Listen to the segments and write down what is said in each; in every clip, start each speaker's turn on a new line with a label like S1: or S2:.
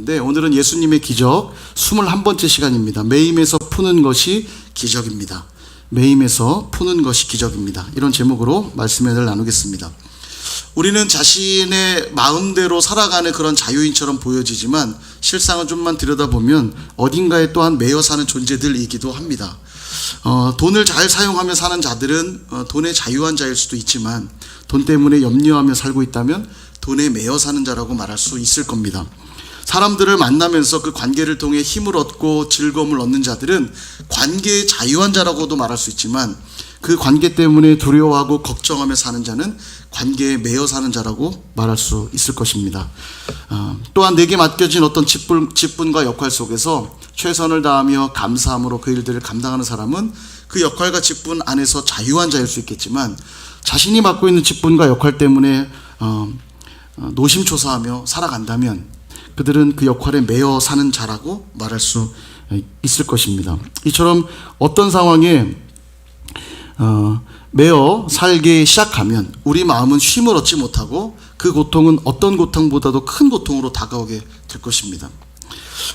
S1: 있는데 오늘은 예수님의 기적 21번째 시간입니다. 매임에서 푸는 것이 기적입니다. 매임에서 푸는 것이 기적입니다. 이런 제목으로 말씀을 나누겠습니다. 우리는 자신의 마음대로 살아가는 그런 자유인처럼 보여지지만 실상은 좀만 들여다보면 어딘가에 또한 매여 사는 존재들이기도 합니다. 돈을 잘 사용하며 사는 자들은 돈의 자유한 자일 수도 있지만 돈 때문에 염려하며 살고 있다면 돈에 매여 사는 자라고 말할 수 있을 겁니다. 사람들을 만나면서 그 관계를 통해 힘을 얻고 즐거움을 얻는 자들은 관계의 자유한 자라고도 말할 수 있지만 그 관계 때문에 두려워하고 걱정하며 사는 자는 관계에 매여 사는 자라고 말할 수 있을 것입니다. 또한 내게 맡겨진 어떤 직분과 역할 속에서 최선을 다하며 감사함으로 그 일들을 감당하는 사람은 그 역할과 직분 안에서 자유한 자일 수 있겠지만 자신이 맡고 있는 직분과 역할 때문에 노심초사하며 살아간다면 그들은 그 역할에 매여 사는 자라고 말할 수 있을 것입니다. 이처럼 어떤 상황에 매여 살기 시작하면 우리 마음은 쉼을 얻지 못하고 그 고통은 어떤 고통보다도 큰 고통으로 다가오게 될 것입니다.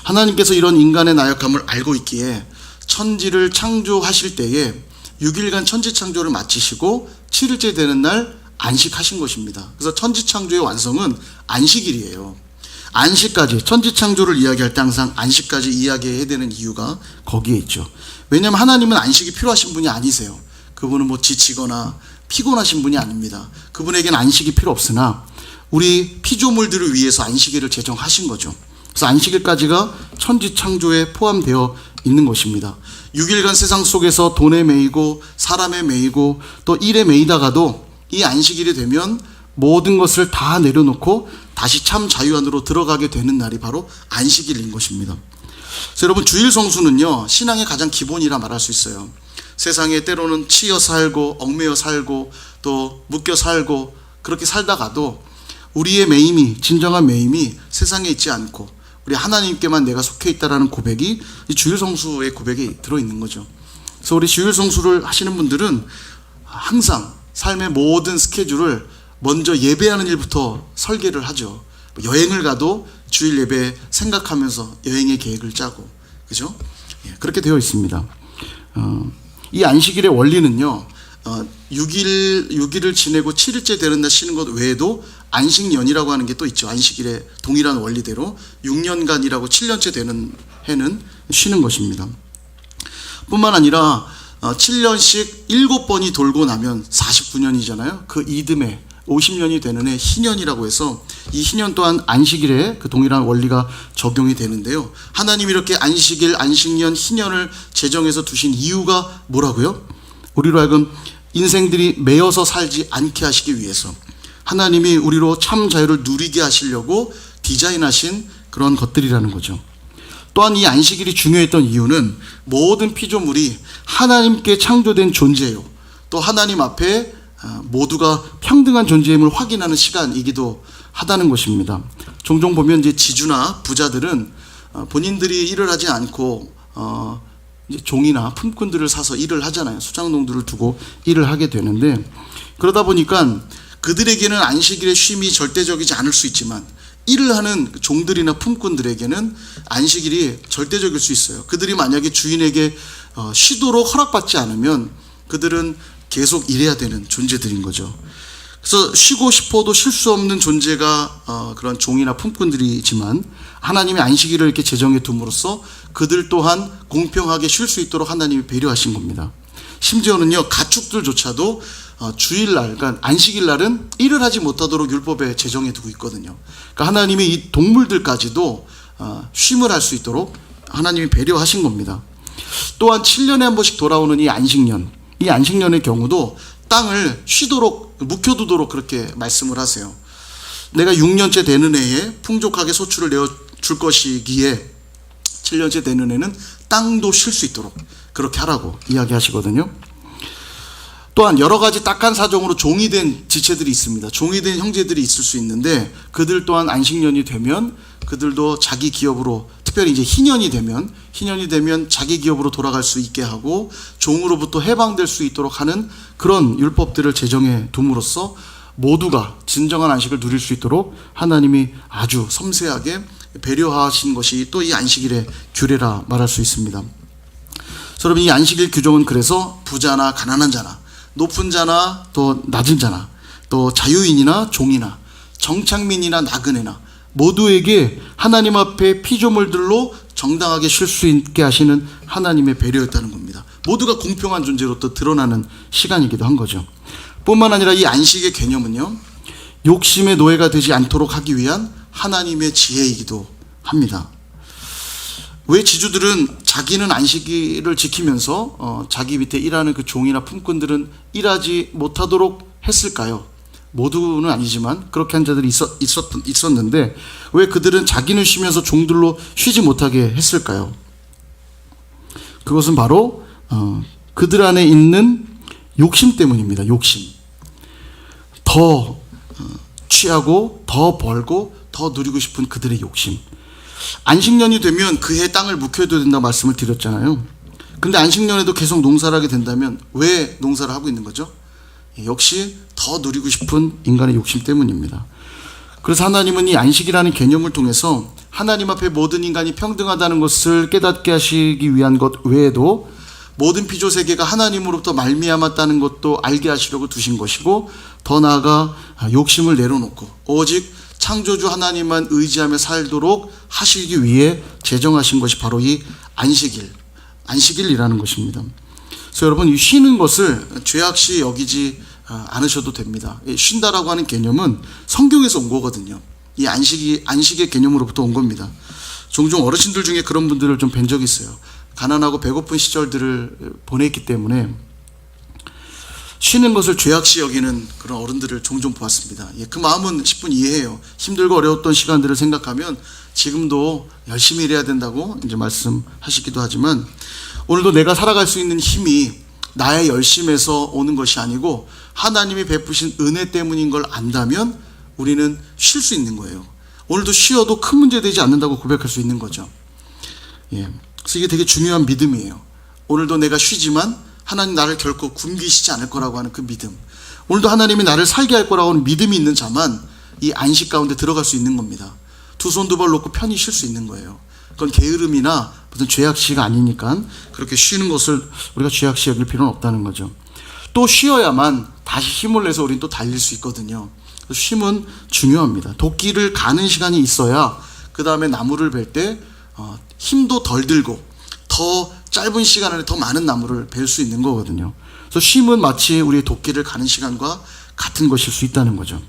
S1: 하나님께서 이런 인간의 나약함을 알고 있기에 천지를 창조하실 때에 6일간 천지 창조를 마치시고 7일째 되는 날 안식하신 것입니다. 그래서 천지 창조의 완성은 안식일이에요. 안식까지, 천지 창조를 이야기할 때 항상 안식까지 이야기해야 되는 이유가 거기에 있죠. 왜냐하면 하나님은 안식이 필요하신 분이 아니세요. 그분은 지치거나 피곤하신 분이 아닙니다. 그분에게는 안식이 필요 없으나 우리 피조물들을 위해서 안식일을 제정하신 거죠. 그래서 안식일까지가 천지 창조에 포함되어 있는 것입니다. 6일간 세상 속에서 돈에 매이고 사람에 매이고 또 일에 매이다가도 이 안식일이 되면 모든 것을 다 내려놓고 다시 참 자유 안으로 들어가게 되는 날이 바로 안식일인 것입니다. 그래서 여러분, 주일 성수는요, 신앙의 가장 기본이라 말할 수 있어요. 세상에 때로는 치여 살고 얽매여 살고 또 묶여 살고 그렇게 살다가도 우리의 매임이, 진정한 매임이 세상에 있지 않고 우리 하나님께만 내가 속해 있다라는 고백이 이 주일 성수의 고백에 들어있는 거죠. 그래서 우리 주일 성수를 하시는 분들은 항상 삶의 모든 스케줄을 먼저 예배하는 일부터 설계를 하죠. 여행을 가도 주일 예배 생각하면서 여행의 계획을 짜고, 그죠? 그렇게 되어 있습니다. 이 안식일의 원리는요, 6일을 지내고 7일째 되는 날 쉬는 것 외에도 안식년이라고 하는 게 또 있죠. 안식일의 동일한 원리대로 6년간이라고 7년째 되는 해는 쉬는 것입니다. 뿐만 아니라 7년씩 7번이 돌고 나면 49년이잖아요. 그 이듬해 50년이 되는 해 희년이라고 해서 이 희년 또한 안식일에 그 동일한 원리가 적용이 되는데요. 하나님이 이렇게 안식일, 안식년, 희년을 제정해서 두신 이유가 뭐라고요? 우리로 하여금 인생들이 매여서 살지 않게 하시기 위해서 하나님이 우리로 참 자유를 누리게 하시려고 디자인하신 그런 것들이라는 거죠. 또한 이 안식일이 중요했던 이유는 모든 피조물이 하나님께 창조된 존재예요. 또 하나님 앞에 모두가 평등한 존재임을 확인하는 시간이기도 하다는 것입니다. 종종 보면 이제 지주나 부자들은 본인들이 일을 하지 않고 이제 종이나 품꾼들을 사서 일을 하잖아요. 수장농들을 두고 일을 하게 되는데, 그러다 보니까 그들에게는 안식일의 쉼이 절대적이지 않을 수 있지만 일을 하는 종들이나 품꾼들에게는 안식일이 절대적일 수 있어요. 그들이 만약에 주인에게 쉬도록 허락받지 않으면 그들은 계속 일해야 되는 존재들인 거죠. 그래서 쉬고 싶어도 쉴 수 없는 존재가 그런 종이나 품꾼들이지만 하나님이 안식일을 이렇게 제정해 둠으로써 그들 또한 공평하게 쉴 수 있도록 하나님이 배려하신 겁니다. 심지어는요, 가축들조차도 주일날, 그러니까 안식일날은 일을 하지 못하도록 율법에 제정해 두고 있거든요. 그러니까 하나님이 이 동물들까지도 쉼을 할 수 있도록 하나님이 배려하신 겁니다. 또한 7년에 한 번씩 돌아오는 이 안식년, 이 안식년의 경우도 땅을 쉬도록, 묵혀두도록 그렇게 말씀을 하세요. 내가 6년째 되는 해에 풍족하게 소출을 내어줄 것이기에 7년째 되는 해는 땅도 쉴 수 있도록 그렇게 하라고 이야기하시거든요. 또한 여러 가지 딱한 사정으로 종이 된 지체들이 있습니다. 종이 된 형제들이 있을 수 있는데 그들 또한 안식년이 되면 그들도 자기 기업으로, 특별히 이제 희년이 되면 자기 기업으로 돌아갈 수 있게 하고 종으로부터 해방될 수 있도록 하는 그런 율법들을 제정해 둠으로써 모두가 진정한 안식을 누릴 수 있도록 하나님이 아주 섬세하게 배려하신 것이 또 이 안식일의 규례라 말할 수 있습니다. 여러분, 이 안식일 규정은 그래서 부자나 가난한 자나 높은 자나 또 낮은 자나 또 자유인이나 종이나 정착민이나 나그네나 모두에게 하나님 앞에 피조물들로 정당하게 쉴 수 있게 하시는 하나님의 배려였다는 겁니다. 모두가 공평한 존재로 또 드러나는 시간이기도 한 거죠. 뿐만 아니라 이 안식의 개념은요, 욕심의 노예가 되지 않도록 하기 위한 하나님의 지혜이기도 합니다. 왜 지주들은 자기는 안식일을 지키면서 자기 밑에 일하는 그 종이나 품꾼들은 일하지 못하도록 했을까요? 모두는 아니지만 그렇게 한 자들이 있었는데 왜 그들은 자기는 쉬면서 종들로 쉬지 못하게 했을까요? 그것은 바로 그들 안에 있는 욕심 때문입니다. 욕심. 더 취하고 더 벌고 더 누리고 싶은 그들의 욕심. 안식년이 되면 그해 땅을 묵혀야 된다고 말씀을 드렸잖아요. 근데 안식년에도 계속 농사를 하게 된다면 왜 농사를 하고 있는 거죠? 역시 더 누리고 싶은 인간의 욕심 때문입니다. 그래서 하나님은 이 안식이라는 개념을 통해서 하나님 앞에 모든 인간이 평등하다는 것을 깨닫게 하시기 위한 것 외에도 모든 피조 세계가 하나님으로부터 말미암았다는 것도 알게 하시려고 두신 것이고, 더 나아가 욕심을 내려놓고 오직 창조주 하나님만 의지하며 살도록 하시기 위해 제정하신 것이 바로 이 안식일이라는 것입니다. 그래서 여러분, 이 쉬는 것을 죄악시 여기지 않으셔도 됩니다. 쉰다라고 하는 개념은 성경에서 온 거거든요. 이 안식의 개념으로부터 온 겁니다. 종종 어르신들 중에 그런 분들을 좀 뵌 적이 있어요. 가난하고 배고픈 시절들을 보냈기 때문에 쉬는 것을 죄악시 여기는 그런 어른들을 종종 보았습니다. 그 마음은 10분 이해해요. 힘들고 어려웠던 시간들을 생각하면 지금도 열심히 일해야 된다고 이제 말씀하시기도 하지만, 오늘도 내가 살아갈 수 있는 힘이 나의 열심에서 오는 것이 아니고 하나님이 베푸신 은혜 때문인 걸 안다면 우리는 쉴 수 있는 거예요. 오늘도 쉬어도 큰 문제 되지 않는다고 고백할 수 있는 거죠. 그래서 이게 되게 중요한 믿음이에요. 오늘도 내가 쉬지만 하나님 나를 결코 굶기시지 않을 거라고 하는 그 믿음. 오늘도 하나님이 나를 살게 할 거라고 하는 믿음이 있는 자만 이 안식 가운데 들어갈 수 있는 겁니다. 두 손 두 발 놓고 편히 쉴 수 있는 거예요. 그건 게으름이나 무슨 죄악시가 아니니까 그렇게 쉬는 것을 우리가 죄악시 여길 필요는 없다는 거죠. 또 쉬어야만 다시 힘을 내서 우리는 또 달릴 수 있거든요. 쉼은 중요합니다. 도끼를 가는 시간이 있어야 그 다음에 나무를 벨 때 힘도 덜 들고 더 짧은 시간 안에 더 많은 나무를 벨 수 있는 거거든요. 그래서 쉼은 마치 우리의 도끼를 가는 시간과 같은 것일 수 있다는 거죠.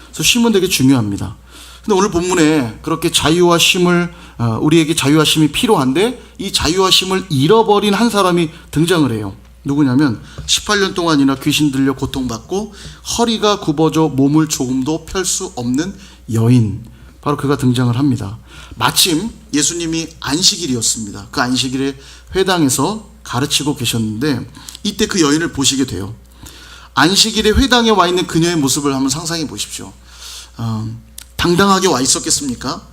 S1: 그래서 쉼은 되게 중요합니다. 근데 오늘 본문에 그렇게 자유와 쉼을 우리에게 자유와 쉼이 필요한데 이 자유와 쉼을 잃어버린 한 사람이 등장을 해요. 누구냐면 18년 동안이나 귀신 들려 고통받고 허리가 굽어져 몸을 조금도 펼 수 없는 여인, 바로 그가 등장을 합니다. 마침 예수님이 안식일이었습니다. 그 안식일에 회당에서 가르치고 계셨는데 이때 그 여인을 보시게 돼요. 안식일에 회당에 와 있는 그녀의 모습을 한번 상상해 보십시오. 당당하게 와 있었겠습니까?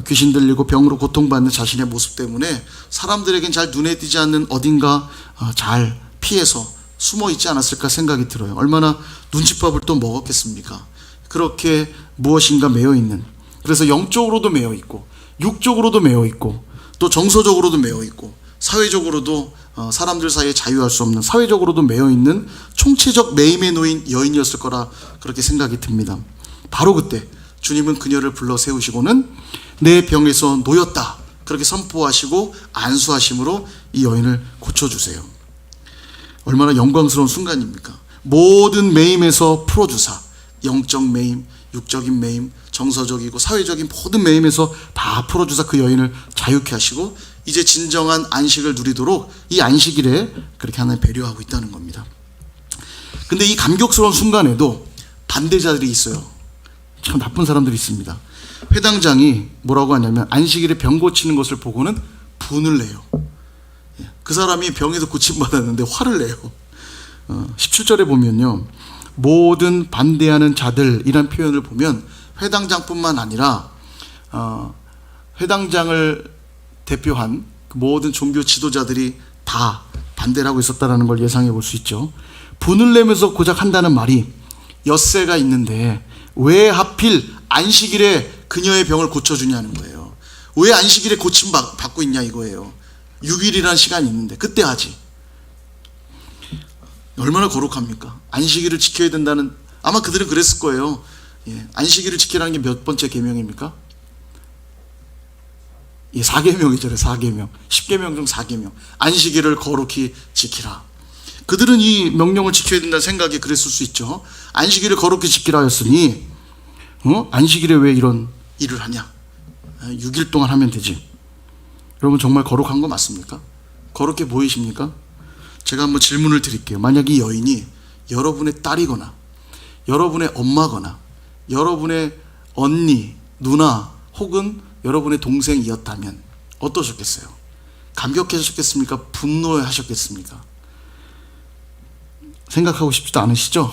S1: 귀신 들리고 병으로 고통받는 자신의 모습 때문에 사람들에겐 잘 눈에 띄지 않는 어딘가 잘 피해서 숨어 있지 않았을까 생각이 들어요. 얼마나 눈칫밥을 또 먹었겠습니까? 그렇게 무엇인가 매여 있는, 그래서 영적으로도 매여 있고 육적으로도 매여 있고 또 정서적으로도 매여 있고 사회적으로도 사람들 사이에 자유할 수 없는 사회적으로도 매여 있는 총체적 매임에 놓인 여인이었을 거라 그렇게 생각이 듭니다. 바로 그때 주님은 그녀를 불러 세우시고는 내 병에서 놓였다 그렇게 선포하시고 안수하심으로 이 여인을 고쳐주세요. 얼마나 영광스러운 순간입니까? 모든 매임에서 풀어주사, 영적 매임, 육적인 매임, 정서적이고 사회적인 모든 매임에서 다 풀어주사 그 여인을 자유케 하시고 이제 진정한 안식을 누리도록 이 안식일에 그렇게 하나님 배려하고 있다는 겁니다. 근데 이 감격스러운 순간에도 반대자들이 있어요. 참 나쁜 사람들이 있습니다. 회당장이 뭐라고 하냐면 안식일에 병 고치는 것을 보고는 분을 내요. 그 사람이 병에서 고침받았는데 화를 내요. 17절에 보면요, 모든 반대하는 자들이란 표현을 보면 회당장뿐만 아니라 회당장을 대표한 모든 종교 지도자들이 다 반대를 하고 있었다는 걸 예상해 볼 수 있죠. 분을 내면서 고작 한다는 말이 엿새가 있는데 왜 하필 안식일에 그녀의 병을 고쳐주냐는 거예요. 왜 안식일에 고침 받고 있냐 이거예요. 6일이라는 시간이 있는데 그때 하지. 얼마나 거룩합니까? 안식일을 지켜야 된다는, 아마 그들은 그랬을 거예요. 예, 안식일을 지키라는 게 몇 번째 계명입니까? 예, 4계명이죠. 4계명. 10계명 중 4계명. 안식일을 거룩히 지키라. 그들은 이 명령을 지켜야 된다는 생각이 그랬을 수 있죠. 안식일을 거룩히 지키라 했으니 안식일에 왜 이런 일을 하냐? 6일 동안 하면 되지. 여러분 정말 거룩한 거 맞습니까? 거룩해 보이십니까? 제가 한번 질문을 드릴게요. 만약 이 여인이 여러분의 딸이거나 여러분의 엄마거나 여러분의 언니, 누나 혹은 여러분의 동생이었다면 어떠셨겠어요? 감격하셨겠습니까? 분노하셨겠습니까? 생각하고 싶지도 않으시죠?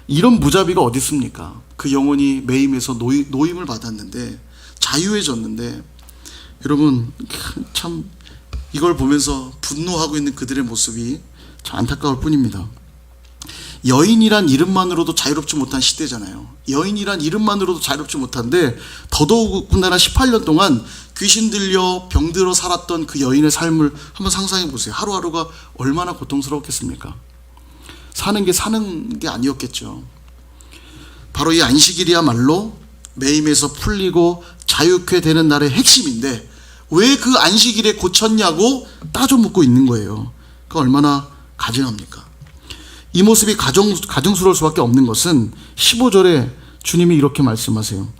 S1: 이런 무자비가 어디 있습니까? 그 영혼이 매임에서 노임을 받았는데 자유해졌는데, 여러분 참 이걸 보면서 분노하고 있는 그들의 모습이 참 안타까울 뿐입니다. 여인이란 이름만으로도 자유롭지 못한 시대잖아요. 여인이란 이름만으로도 자유롭지 못한데 더더욱군다나 18년 동안 귀신 들려 병들어 살았던 그 여인의 삶을 한번 상상해 보세요. 하루하루가 얼마나 고통스러웠겠습니까? 사는 게 아니었겠죠. 바로 이 안식일이야말로 매임에서 풀리고 자유케 되는 날의 핵심인데 왜 그 안식일에 고쳤냐고 따져 묻고 있는 거예요. 그 얼마나 가증합니까? 이 모습이 가증스러울 수밖에 없는 것은 15절에 주님이 이렇게 말씀하세요.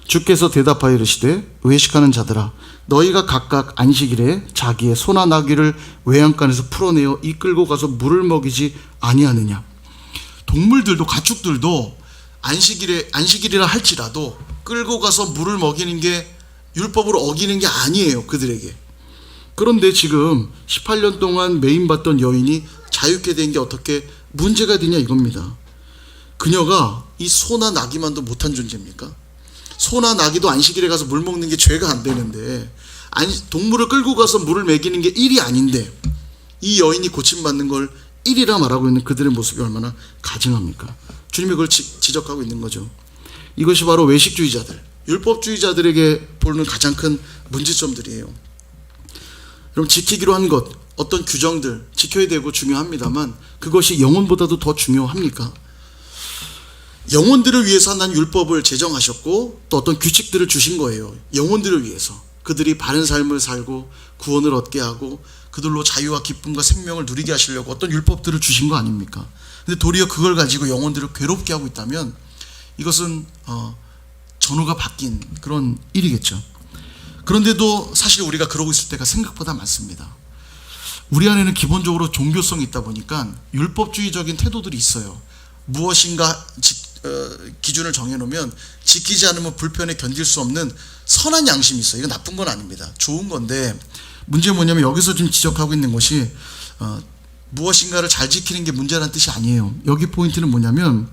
S1: 주께서 대답하여 이르시되 외식하는 자들아, 너희가 각각 안식일에 자기의 소나 나귀를 외양간에서 풀어내어 이끌고 가서 물을 먹이지 아니하느냐. 동물들도, 가축들도 안식일이라 할지라도 끌고 가서 물을 먹이는 게 율법으로 어기는 게 아니에요, 그들에게. 그런데 지금 18년 동안 매임받던 여인이 자유케 된 게 어떻게 문제가 되냐 이겁니다. 그녀가 이 소나 나귀만도 못한 존재입니까? 소나 나귀도 안식일에 가서 물 먹는 게 죄가 안 되는데, 동물을 끌고 가서 물을 먹이는 게 일이 아닌데 이 여인이 고침받는 걸 일이라 말하고 있는 그들의 모습이 얼마나 가증합니까? 주님이 그걸 지적하고 있는 거죠. 이것이 바로 외식주의자들, 율법주의자들에게 보는 가장 큰 문제점들이에요. 여러분, 지키기로 한 것, 어떤 규정들 지켜야 되고 중요합니다만 그것이 영혼보다도 더 중요합니까? 영혼들을 위해서 하나님 율법을 제정하셨고 또 어떤 규칙들을 주신 거예요. 영혼들을 위해서. 그들이 바른 삶을 살고 구원을 얻게 하고 그들로 자유와 기쁨과 생명을 누리게 하시려고 어떤 율법들을 주신 거 아닙니까? 근데 도리어 그걸 가지고 영혼들을 괴롭게 하고 있다면 이것은 전후가 바뀐 그런 일이겠죠. 그런데도 사실 우리가 그러고 있을 때가 생각보다 많습니다. 우리 안에는 기본적으로 종교성이 있다 보니까 율법주의적인 태도들이 있어요. 무엇인가 기준을 정해놓으면 지키지 않으면 불편에 견딜 수 없는 선한 양심이 있어요. 이건 나쁜 건 아닙니다. 좋은 건데 문제는 뭐냐면 여기서 지금 지적하고 있는 것이 무엇인가를 잘 지키는 게 문제라는 뜻이 아니에요. 여기 포인트는 뭐냐면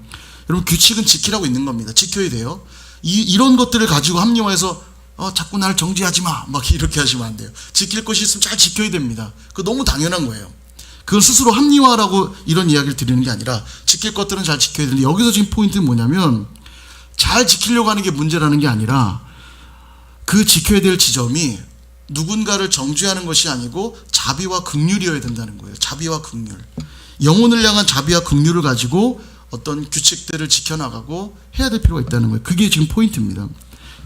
S1: 여러분, 규칙은 지키라고 있는 겁니다. 지켜야 돼요. 이런 것들을 가지고 합리화해서 자꾸 날 정지하지 마 막 이렇게 하시면 안 돼요. 지킬 것이 있으면 잘 지켜야 됩니다. 그거 너무 당연한 거예요. 그걸 스스로 합리화라고 이런 이야기를 드리는 게 아니라 지킬 것들은 잘 지켜야 되는데, 여기서 지금 포인트는 뭐냐면 잘 지키려고 하는 게 문제라는 게 아니라 그 지켜야 될 지점이 누군가를 정죄하는 것이 아니고 자비와 긍휼이어야 된다는 거예요. 자비와 긍휼. 영혼을 향한 자비와 긍휼을 가지고 어떤 규칙들을 지켜나가고 해야 될 필요가 있다는 거예요. 그게 지금 포인트입니다.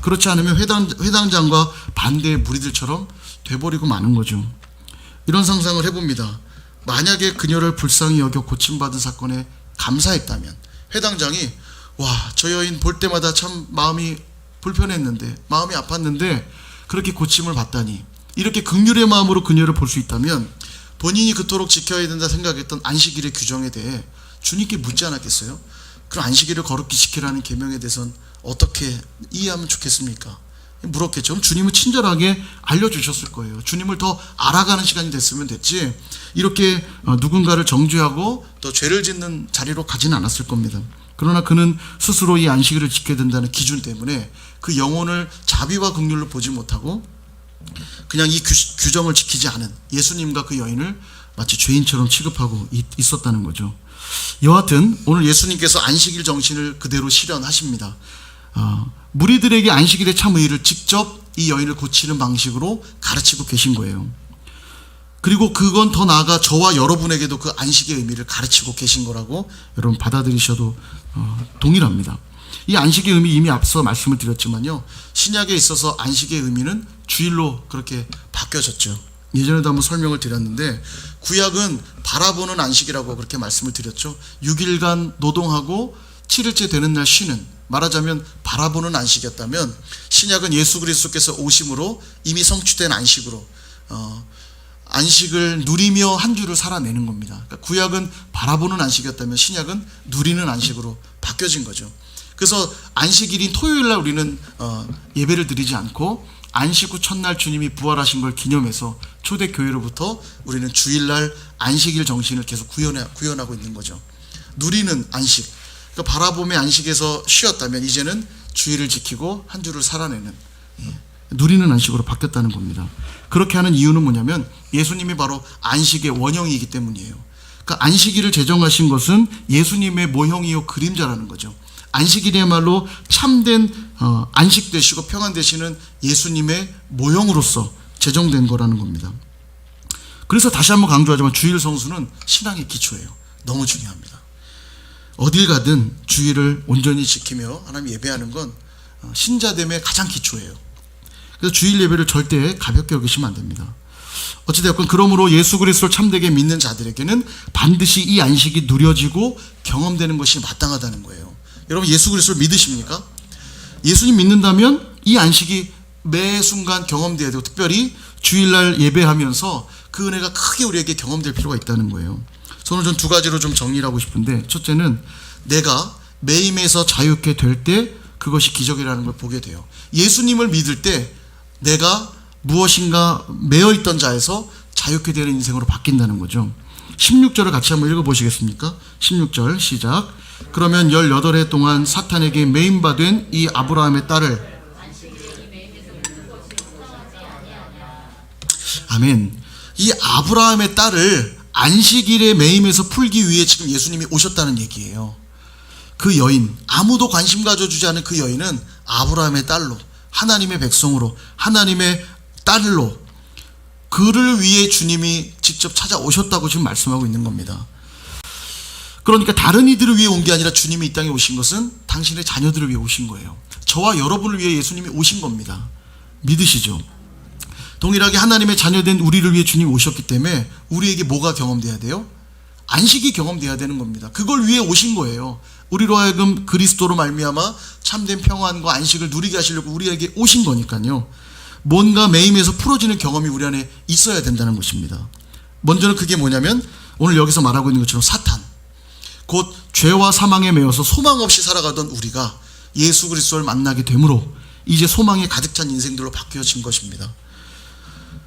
S1: 그렇지 않으면 회당장과 반대의 무리들처럼 돼버리고 마는 거죠. 이런 상상을 해봅니다. 만약에 그녀를 불쌍히 여겨 고침받은 사건에 감사했다면 회당장이 저 여인 볼 때마다 참 마음이 불편했는데, 마음이 아팠는데 그렇게 고침을 받다니, 이렇게 긍휼의 마음으로 그녀를 볼 수 있다면 본인이 그토록 지켜야 된다 생각했던 안식일의 규정에 대해 주님께 묻지 않았겠어요? 그럼 안식일을 거룩히 지키라는 계명에 대해서는 어떻게 이해하면 좋겠습니까? 물었겠죠. 그럼 주님은 친절하게 알려주셨을 거예요. 주님을 더 알아가는 시간이 됐으면 됐지, 이렇게 누군가를 정죄하고 또 죄를 짓는 자리로 가지는 않았을 겁니다. 그러나 그는 스스로 이 안식일을 지켜야 된다는 기준 때문에 그 영혼을 자비와 긍휼로 보지 못하고 그냥 이 규정을 지키지 않은 예수님과 그 여인을 마치 죄인처럼 취급하고 있었다는 거죠. 여하튼 오늘 예수님께서 안식일 정신을 그대로 실현하십니다. 무리들에게 안식일의 참 의의를 직접 이 여인을 고치는 방식으로 가르치고 계신 거예요. 그리고 그건 더 나아가 저와 여러분에게도 그 안식의 의미를 가르치고 계신 거라고 여러분 받아들이셔도 동일합니다. 이 안식의 의미 이미 앞서 말씀을 드렸지만요, 신약에 있어서 안식의 의미는 주일로 그렇게 바뀌어졌죠. 예전에도 한번 설명을 드렸는데, 구약은 바라보는 안식이라고 그렇게 말씀을 드렸죠. 6일간 노동하고 7일째 되는 날 쉬는, 말하자면 바라보는 안식이었다면, 신약은 예수 그리스도께서 오심으로 이미 성취된 안식으로 안식을 누리며 한 주를 살아내는 겁니다. 그러니까 구약은 바라보는 안식이었다면 신약은 누리는 안식으로 바뀌어진 거죠. 그래서 안식일인 토요일 날 우리는 예배를 드리지 않고, 안식 후 첫날 주님이 부활하신 걸 기념해서 초대교회로부터 우리는 주일날 안식일 정신을 계속 구현하고 있는 거죠. 누리는 안식, 그러니까 바라봄의 안식에서 쉬었다면 이제는 주일을 지키고 한 주를 살아내는 누리는 안식으로 바뀌었다는 겁니다. 그렇게 하는 이유는 뭐냐면 예수님이 바로 안식의 원형이기 때문이에요. 그러니까 안식일을 제정하신 것은 예수님의 모형이요 그림자라는 거죠. 안식일이야말로 참된 안식 되시고 평안 되시는 예수님의 모형으로서 제정된 거라는 겁니다. 그래서 다시 한번 강조하지만 주일 성수는 신앙의 기초예요. 너무 중요합니다. 어딜 가든 주일을 온전히 지키며 하나님 예배하는 건 신자됨의 가장 기초예요. 그래서 주일 예배를 절대 가볍게 여기시면 안 됩니다. 어찌되었건 그러므로 예수 그리스도를 참되게 믿는 자들에게는 반드시 이 안식이 누려지고 경험되는 것이 마땅하다는 거예요. 여러분 예수 그리스도를 믿으십니까? 예수님 믿는다면 이 안식이 매 순간 경험돼야 되고, 특별히 주일날 예배하면서 그 은혜가 크게 우리에게 경험될 필요가 있다는 거예요. 오늘 전 두 가지로 좀 정리를 하고 싶은데, 첫째는 내가 매임에서 자유케 될 때 그것이 기적이라는 걸 보게 돼요. 예수님을 믿을 때 내가 무엇인가 매여있던 자에서 자유케 되는 인생으로 바뀐다는 거죠. 16절을 같이 한번 읽어보시겠습니까? 16절 시작. 그러면 18해 동안 사탄에게 매임받은 이 아브라함의 딸을, 아멘. 이 아브라함의 딸을 안식일의 매임에서 풀기 위해 지금 예수님이 오셨다는 얘기예요. 그 여인, 아무도 관심 가져주지 않은 그 여인은 아브라함의 딸로, 하나님의 백성으로, 하나님의 딸로, 그를 위해 주님이 직접 찾아오셨다고 지금 말씀하고 있는 겁니다. 그러니까 다른 이들을 위해 온 게 아니라 주님이 이 땅에 오신 것은 당신의 자녀들을 위해 오신 거예요. 저와 여러분을 위해 예수님이 오신 겁니다. 믿으시죠? 동일하게 하나님의 자녀된 우리를 위해 주님이 오셨기 때문에 우리에게 뭐가 경험돼야 돼요? 안식이 경험돼야 되는 겁니다. 그걸 위해 오신 거예요. 우리로 하여금 그리스도로 말미암아 참된 평안과 안식을 누리게 하시려고 우리에게 오신 거니까요. 뭔가 매임에서 풀어지는 경험이 우리 안에 있어야 된다는 것입니다. 먼저는 그게 뭐냐면 오늘 여기서 말하고 있는 것처럼 사탄, 곧 죄와 사망에 매여서 소망 없이 살아가던 우리가 예수 그리스도를 만나게 되므로 이제 소망에 가득 찬 인생들로 바뀌어진 것입니다.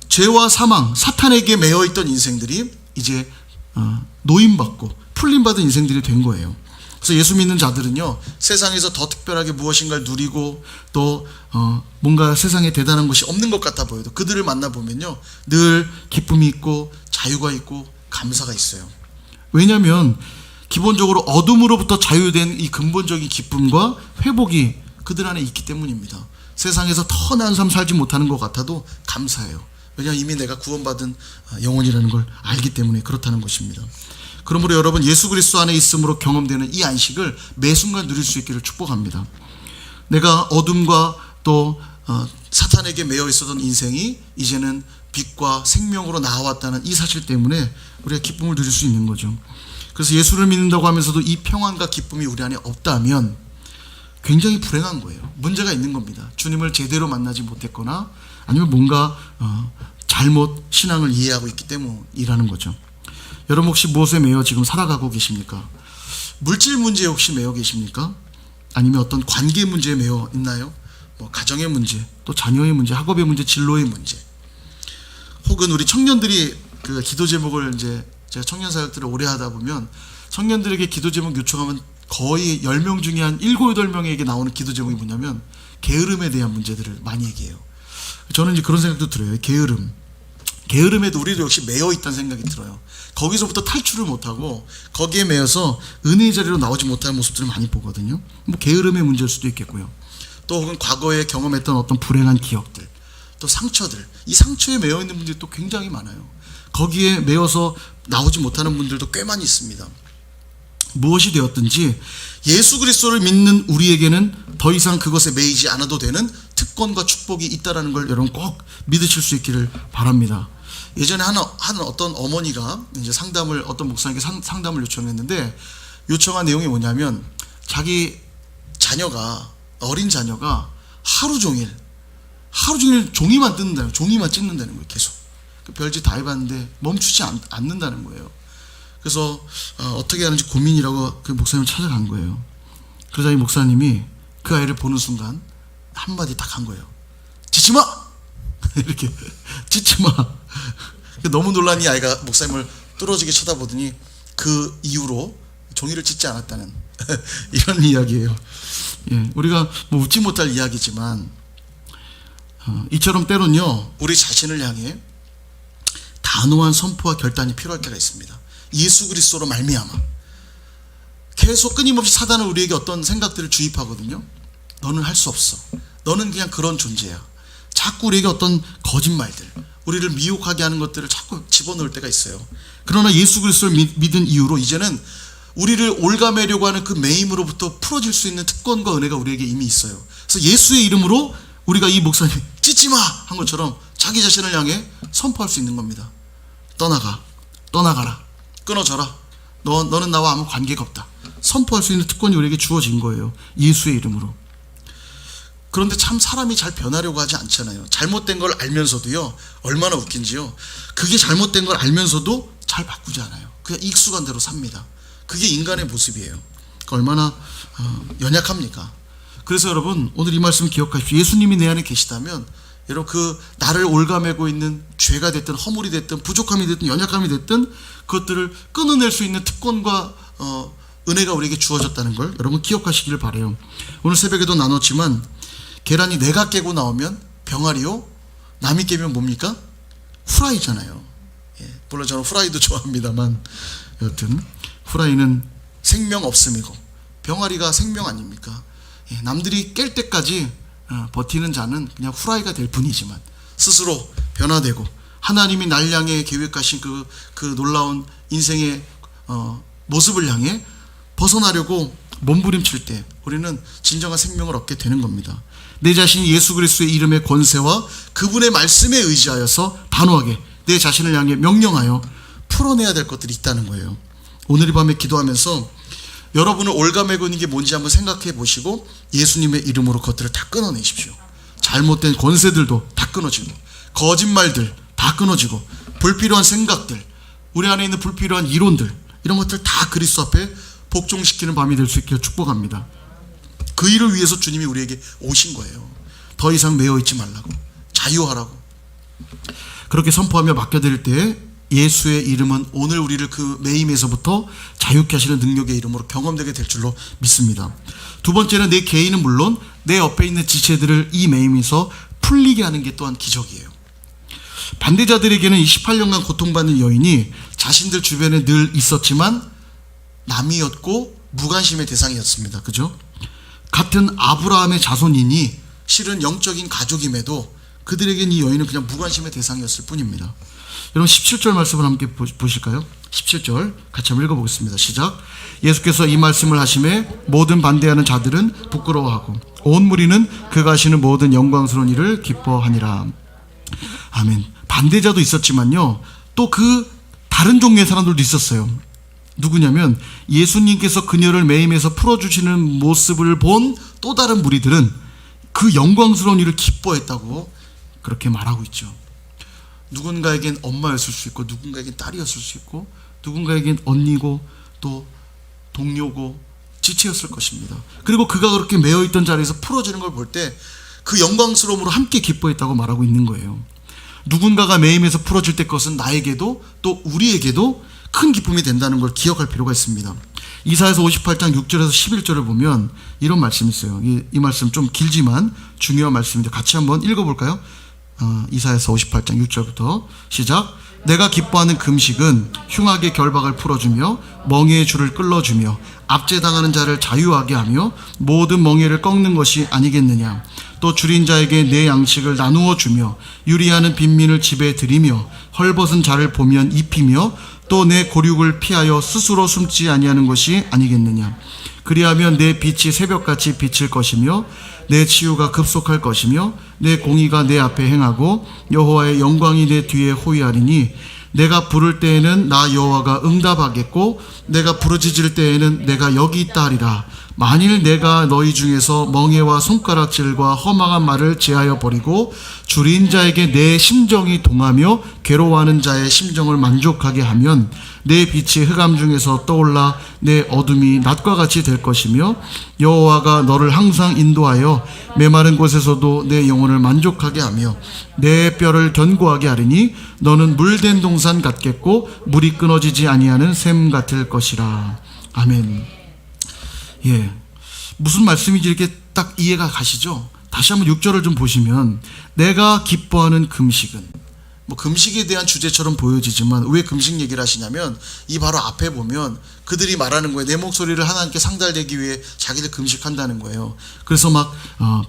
S1: 죄와 사망, 사탄에게 매여있던 인생들이 이제 노임받고 풀림받은 인생들이 된 거예요. 그래서 예수 믿는 자들은요, 세상에서 더 특별하게 무엇인가를 누리고 또 뭔가 세상에 대단한 것이 없는 것 같아 보여도 그들을 만나보면요, 늘 기쁨이 있고 자유가 있고 감사가 있어요. 왜냐하면 기본적으로 어둠으로부터 자유된 이 근본적인 기쁨과 회복이 그들 안에 있기 때문입니다. 세상에서 더 나은 삶 살지 못하는 것 같아도 감사해요. 왜냐하면 이미 내가 구원받은 영혼이라는 걸 알기 때문에 그렇다는 것입니다. 그러므로 여러분 예수 그리스도 안에 있음으로 경험되는 이 안식을 매 순간 누릴 수 있기를 축복합니다. 내가 어둠과 또 사탄에게 매여 있었던 인생이 이제는 빛과 생명으로 나아왔다는 이 사실 때문에 우리가 기쁨을 누릴 수 있는 거죠. 그래서 예수를 믿는다고 하면서도 이 평안과 기쁨이 우리 안에 없다면 굉장히 불행한 거예요. 문제가 있는 겁니다. 주님을 제대로 만나지 못했거나 아니면 뭔가 잘못 신앙을 이해하고 있기 때문이라는 거죠. 여러분 혹시 무엇에 매여 지금 살아가고 계십니까? 물질 문제에 혹시 매여 계십니까? 아니면 어떤 관계 문제에 매여 있나요? 뭐 가정의 문제, 또 자녀의 문제, 학업의 문제, 진로의 문제. 혹은 우리 청년들이 그 기도 제목을 이제 제가 청년 사역들을 오래 하다 보면 청년들에게 기도 제목 요청하면 거의 10명 중에 한 7, 8명에게 나오는 기도 제목이 뭐냐면 게으름에 대한 문제들을 많이 얘기해요. 저는 이제 그런 생각도 들어요. 게으름에도 우리도 역시 매여 있다는 생각이 들어요. 거기서부터 탈출을 못하고 거기에 매여서 은혜의 자리로 나오지 못하는 모습들을 많이 보거든요. 뭐 게으름의 문제일 수도 있겠고요. 또 혹은 과거에 경험했던 어떤 불행한 기억들, 또 상처들, 이 상처에 매여 있는 분들이 또 굉장히 많아요. 거기에 매여서 나오지 못하는 분들도 꽤 많이 있습니다. 무엇이 되었든지 예수 그리스도를 믿는 우리에게는 더 이상 그것에 매이지 않아도 되는 특권과 축복이 있다는 걸 여러분 꼭 믿으실 수 있기를 바랍니다. 예전에 한 어떤 어머니가 이제 어떤 목사님께 상담을 요청했는데, 요청한 내용이 뭐냐면, 자기 어린 자녀가 하루 종일 종이만 뜯는다는 거예요. 종이만 찢는다는 거예요. 계속 별짓 다 해봤는데 멈추지 않는다는 거예요. 그래서 어떻게 하는지 고민이라고 그 목사님을 찾아간 거예요. 그러자 이 목사님이 그 아이를 보는 순간 한마디 딱 한 거예요. 찢지 마! 이렇게 찢지 마. 너무 놀란 이 아이가 목사님을 뚫어지게 쳐다보더니 그 이후로 종이를 찢지 않았다는 이런 이야기예요. 예, 우리가 뭐 웃지 못할 이야기지만 이처럼 때론요, 우리 자신을 향해 단호한 선포와 결단이 필요할 때가 있습니다. 예수 그리스도로 말미암아 계속 끊임없이 사단은 우리에게 어떤 생각들을 주입하거든요. 너는 할 수 없어. 너는 그냥 그런 존재야. 자꾸 우리에게 어떤 거짓말들, 우리를 미혹하게 하는 것들을 자꾸 집어넣을 때가 있어요. 그러나 예수 그리스도를 믿은 이후로 이제는 우리를 올가매려고 하는 그 매임으로부터 풀어질 수 있는 특권과 은혜가 우리에게 이미 있어요. 그래서 예수의 이름으로 우리가 이 목사님 찢지 마! 한 것처럼 자기 자신을 향해 선포할 수 있는 겁니다. 떠나가라. 끊어져라. 너는 나와 아무 관계가 없다. 선포할 수 있는 특권이 우리에게 주어진 거예요. 예수의 이름으로. 그런데 참 사람이 잘 변하려고 하지 않잖아요. 잘못된 걸 알면서도요, 얼마나 웃긴지요. 그게 잘못된 걸 알면서도 잘 바꾸지 않아요. 그냥 익숙한 대로 삽니다. 그게 인간의 모습이에요. 얼마나 연약합니까? 그래서 여러분, 오늘 이 말씀 기억하십시오. 예수님이 내 안에 계시다면 여러분, 그 나를 올가매고 있는 죄가 됐든 허물이 됐든 부족함이 됐든 연약함이 됐든 그것들을 끊어낼 수 있는 특권과 은혜가 우리에게 주어졌다는 걸 여러분 기억하시기를 바라요. 오늘 새벽에도 나눴지만, 계란이 내가 깨고 나오면 병아리요, 남이 깨면 뭡니까? 후라이잖아요. 예, 물론 저는 후라이도 좋아합니다만, 여튼 후라이는 생명 없음이고 병아리가 생명 아닙니까? 예, 남들이 깰 때까지 버티는 자는 그냥 후라이가 될 뿐이지만, 스스로 변화되고 하나님이 날 향해 계획하신 그 놀라운 인생의 모습을 향해 벗어나려고 몸부림칠 때 우리는 진정한 생명을 얻게 되는 겁니다. 내 자신이 예수 그리스도의 이름의 권세와 그분의 말씀에 의지하여서 단호하게 내 자신을 향해 명령하여 풀어내야 될 것들이 있다는 거예요. 오늘 이 밤에 기도하면서 여러분을 올가매고 있는 게 뭔지 한번 생각해 보시고 예수님의 이름으로 그것들을 다 끊어내십시오. 잘못된 권세들도 다 끊어지고, 거짓말들 다 끊어지고, 불필요한 생각들, 우리 안에 있는 불필요한 이론들, 이런 것들 다 그리스도 앞에 복종시키는 밤이 될 수 있기를 축복합니다. 그 일을 위해서 주님이 우리에게 오신 거예요. 더 이상 매여있지 말라고, 자유하라고. 그렇게 선포하며 맡겨드릴 때 예수의 이름은 오늘 우리를 그 매임에서부터 자유케 하시는 능력의 이름으로 경험되게 될 줄로 믿습니다. 두 번째는 내 개인은 물론 내 옆에 있는 지체들을 이 매임에서 풀리게 하는 게 또한 기적이에요. 반대자들에게는 이 18년간 고통받는 여인이 자신들 주변에 늘 있었지만 남이었고 무관심의 대상이었습니다. 그죠? 같은 아브라함의 자손이니 실은 영적인 가족임에도 그들에겐 이 여인은 그냥 무관심의 대상이었을 뿐입니다. 여러분 17절 말씀을 함께 보실까요? 17절 같이 한번 읽어보겠습니다. 시작. 예수께서 이 말씀을 하심에 모든 반대하는 자들은 부끄러워하고 온 무리는 그가 하시는 모든 영광스러운 일을 기뻐하니라. 아멘. 반대자도 있었지만요, 또 그 다른 종류의 사람들도 있었어요. 누구냐면 예수님께서 그녀를 매임에서 풀어주시는 모습을 본 또 다른 무리들은 그 영광스러운 일을 기뻐했다고 그렇게 말하고 있죠. 누군가에겐 엄마였을 수 있고, 누군가에겐 딸이었을 수 있고, 누군가에겐 언니고 또 동료고 지체였을 것입니다. 그리고 그가 그렇게 매여있던 자리에서 풀어지는 걸 볼 때 그 영광스러움으로 함께 기뻐했다고 말하고 있는 거예요. 누군가가 매임에서 풀어질 때 그것은 나에게도 또 우리에게도 큰 기쁨이 된다는 걸 기억할 필요가 있습니다. 이사야서 58장 6절에서 11절을 보면 이런 말씀이 있어요. 이 말씀 좀 길지만 중요한 말씀인데 같이 한번 읽어볼까요? 이사야서 58장 6절부터 시작. 내가 기뻐하는 금식은 흉악의 결박을 풀어주며 멍에의 줄을 끌어주며 압제당하는 자를 자유하게 하며 모든 멍에를 꺾는 것이 아니겠느냐. 또 줄인 자에게 내 양식을 나누어 주며 유리하는 빈민을 집에 들이며 헐벗은 자를 보면 입히며 또 내 고륙을 피하여 스스로 숨지 아니하는 것이 아니겠느냐. 그리하면 내 빛이 새벽같이 비칠 것이며 내 치유가 급속할 것이며 내 공의가 내 앞에 행하고 여호와의 영광이 내 뒤에 호위하리니 내가 부를 때에는 나 여호와가 응답하겠고 내가 부르짖을 때에는 내가 여기 있다 하리라. 만일 내가 너희 중에서 멍에와 손가락질과 허망한 말을 제하여 버리고 줄인 자에게 내 심정이 동하며 괴로워하는 자의 심정을 만족하게 하면 내 빛이 흑암 중에서 떠올라 내 어둠이 낮과 같이 될 것이며 여호와가 너를 항상 인도하여 메마른 곳에서도 내 영혼을 만족하게 하며 내 뼈를 견고하게 하리니 너는 물된 동산 같겠고 물이 끊어지지 아니하는 샘 같을 것이라. 아멘. 예, 무슨 말씀인지 이렇게 딱 이해가 가시죠? 다시 한번 6절을 좀 보시면 내가 기뻐하는 금식은, 뭐 금식에 대한 주제처럼 보여지지만 왜 금식 얘기를 하시냐면 이 바로 앞에 보면 그들이 말하는 거예요. 내 목소리를 하나님께 상달되기 위해 자기들 금식한다는 거예요. 그래서 막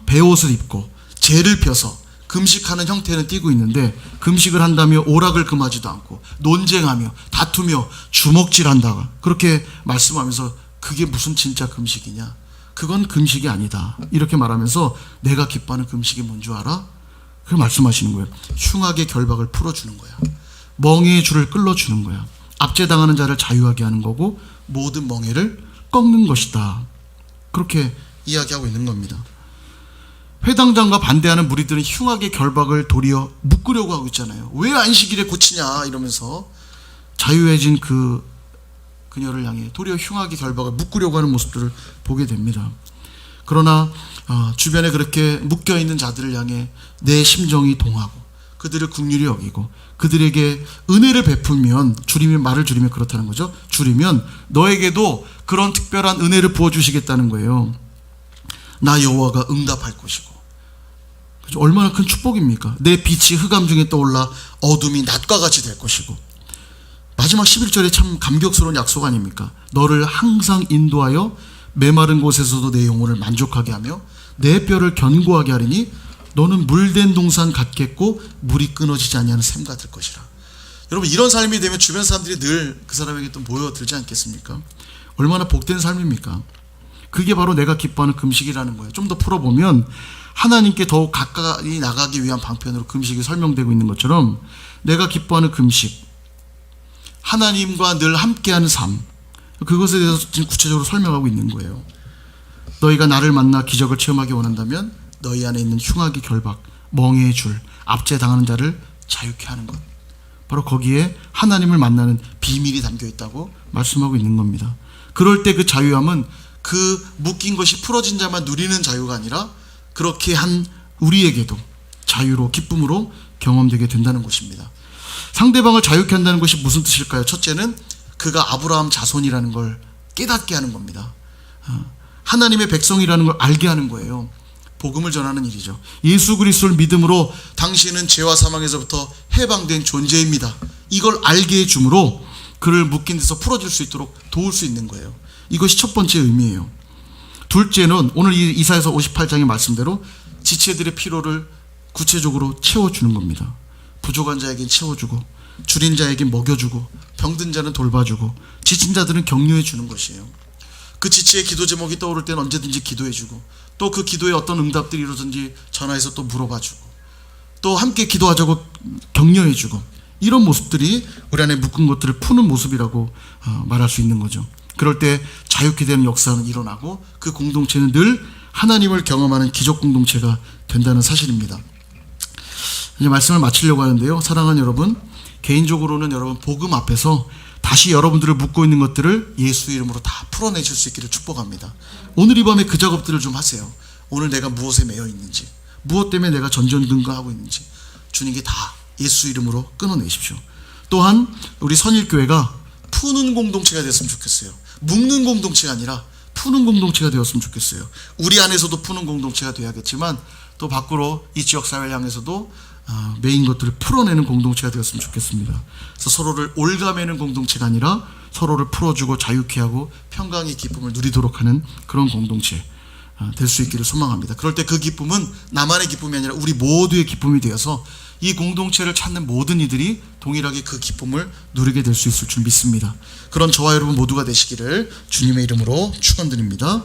S1: 베옷을 입고 재를 펴서 금식하는 형태는 띄고 있는데 금식을 한다며 오락을 금하지도 않고 논쟁하며 다투며 주먹질한다가 그렇게 말씀하면서 그게 무슨 진짜 금식이냐? 그건 금식이 아니다. 이렇게 말하면서 내가 기뻐하는 금식이 뭔 줄 알아? 그걸 말씀하시는 거예요. 흉악의 결박을 풀어주는 거야. 멍에의 줄을 끌어주는 거야. 압제당하는 자를 자유하게 하는 거고 모든 멍에를 꺾는 것이다. 그렇게 이야기하고 있는 겁니다. 회당장과 반대하는 무리들은 흉악의 결박을 도리어 묶으려고 하고 있잖아요. 왜 안식일에 고치냐 이러면서 자유해진 그녀를 향해 도리어 흉악의 결박을 묶으려고 하는 모습들을 보게 됩니다. 그러나 주변에 그렇게 묶여있는 자들을 향해 내 심정이 동하고 그들을 긍휼히 여기고 그들에게 은혜를 베풀면 말을 줄이면 그렇다는 거죠. 줄이면 너에게도 그런 특별한 은혜를 부어주시겠다는 거예요. 나 여호와가 응답할 것이고. 얼마나 큰 축복입니까? 내 빛이 흑암 중에 떠올라 어둠이 낮과 같이 될 것이고. 마지막 11절에 참 감격스러운 약속 아닙니까? 너를 항상 인도하여 메마른 곳에서도 내 영혼을 만족하게 하며 내 뼈를 견고하게 하리니 너는 물된 동산 같겠고 물이 끊어지지 아니하는 샘 같을 것이라. 여러분 이런 삶이 되면 주변 사람들이 늘 그 사람에게 또 모여들지 않겠습니까? 얼마나 복된 삶입니까? 그게 바로 내가 기뻐하는 금식이라는 거예요. 좀 더 풀어보면 하나님께 더욱 가까이 나가기 위한 방편으로 금식이 설명되고 있는 것처럼 내가 기뻐하는 금식, 하나님과 늘 함께하는 삶, 그것에 대해서 지금 구체적으로 설명하고 있는 거예요. 너희가 나를 만나 기적을 체험하기 원한다면 너희 안에 있는 흉악의 결박, 멍에의 줄, 압제당하는 자를 자유케 하는 것, 바로 거기에 하나님을 만나는 비밀이 담겨 있다고 말씀하고 있는 겁니다. 그럴 때 그 자유함은 그 묶인 것이 풀어진 자만 누리는 자유가 아니라 그렇게 한 우리에게도 자유로 기쁨으로 경험되게 된다는 것입니다. 상대방을 자유케 한다는 것이 무슨 뜻일까요? 첫째는 그가 아브라함 자손이라는 걸 깨닫게 하는 겁니다. 하나님의 백성이라는 걸 알게 하는 거예요. 복음을 전하는 일이죠. 예수 그리스도를 믿음으로 당신은 죄와 사망에서부터 해방된 존재입니다. 이걸 알게 해줌으로 그를 묶인 데서 풀어줄 수 있도록 도울 수 있는 거예요. 이것이 첫 번째 의미예요. 둘째는 오늘 이사야서 58장의 말씀대로 지체들의 피로를 구체적으로 채워주는 겁니다. 부족한 자에겐 채워주고 줄인 자에겐 먹여주고 병든 자는 돌봐주고 지친 자들은 격려해 주는 것이에요. 그 지체의 기도 제목이 떠오를 때는 언제든지 기도해주고 또 그 기도에 어떤 응답들이 이루어진지 전화해서 또 물어봐주고 또 함께 기도하자고 격려해주고 이런 모습들이 우리 안에 묶은 것들을 푸는 모습이라고 말할 수 있는 거죠. 그럴 때 자유케 되는 역사는 일어나고 그 공동체는 늘 하나님을 경험하는 기적 공동체가 된다는 사실입니다. 이제 말씀을 마치려고 하는데요. 사랑하는 여러분, 개인적으로는 여러분 복음 앞에서 다시 여러분들을 묶고 있는 것들을 예수 이름으로 다 풀어내실 수 있기를 축복합니다. 오늘 이 밤에 그 작업들을 좀 하세요. 오늘 내가 무엇에 매여 있는지, 무엇 때문에 내가 전전긍긍하고 있는지 주님께 다 예수 이름으로 끊어내십시오. 또한 우리 선일교회가 푸는 공동체가 됐으면 좋겠어요. 묶는 공동체가 아니라 푸는 공동체가 되었으면 좋겠어요. 우리 안에서도 푸는 공동체가 되어야겠지만 또 밖으로 이 지역사회를 향해서도 메인 것들을 풀어내는 공동체가 되었으면 좋겠습니다. 그래서 서로를 올가매는 공동체가 아니라 서로를 풀어주고 자유케 하고 평강의 기쁨을 누리도록 하는 그런 공동체 될 수 있기를 소망합니다. 그럴 때 그 기쁨은 나만의 기쁨이 아니라 우리 모두의 기쁨이 되어서 이 공동체를 찾는 모든 이들이 동일하게 그 기쁨을 누리게 될 수 있을 줄 믿습니다. 그런 저와 여러분 모두가 되시기를 주님의 이름으로 축원드립니다.